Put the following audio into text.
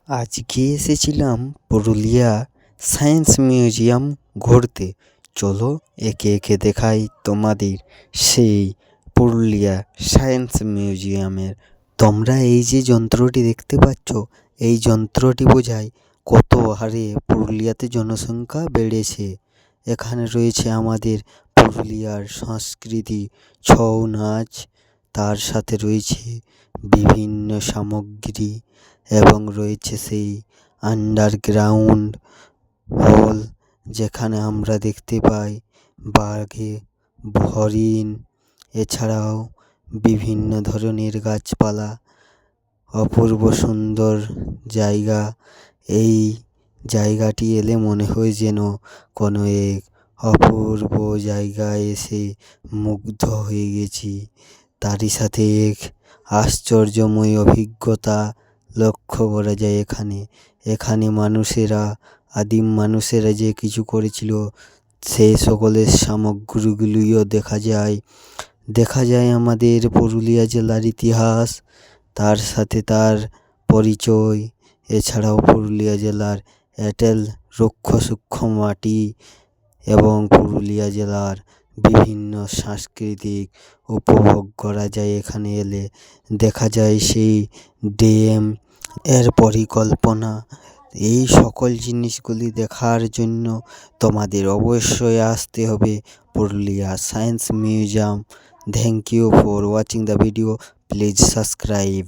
আজকে এসেছিলাম Purulia science museum ঘুরতে। চলো একে একে দেখাই তোমাদের সেই পুরুলিয়া সায়েন্স মিউজিয়ামের। তোমরা এই যে যন্ত্রটি দেখতে পাচ্ছ, এই যন্ত্রটি বোঝায় কত হারে পুরুলিয়াতে জনসংখ্যা বেড়েছে। এখানে রয়েছে আমাদের পুরুলিয়ার সংস্কৃতি, ছৌ নাচ, তার সাথে রয়েছে বিভিন্ন সামগ্রী এবং রয়েছে সেই আন্ডারগ্রাউন্ড হল, যেখানে আমরা দেখতে পাই বাঘে, হরিণ, এছাড়াও বিভিন্ন ধরনের গাছপালা। অপূর্ব সুন্দর জায়গা। এই জায়গাটি এলে মনে হয় যেন কোনো এক অপূর্ব জায়গায় এসে মুগ্ধ হয়ে গেছি। তারই সাথে এক আশ্চর্যময় অভিজ্ঞতা লক্ষ্য করা যায় এখানে মানুষেরা, আদিম মানুষেরা যে কিছু করেছিল সেই সকলের সামগ্রীগুলিও দেখা যায় আমাদের পুরুলিয়া জেলার ইতিহাস, তার সাথে তার পরিচয়। এছাড়াও পুরুলিয়া জেলার এঁটেল রুক্ষ সূক্ষ্ম মাটি এবং পুরুলিয়া জেলার বিভিন্ন সাংস্কৃতিক উপভোগ করা যায়। এখানে এলে দেখা যায় সেই ড্যাম এর পরিকল্পনা। এই সকল জিনিসগুলি দেখার জন্য তোমাদের অবশ্যই আসতে হবে Purulia science museum. Thank you for watching the video. Please subscribe.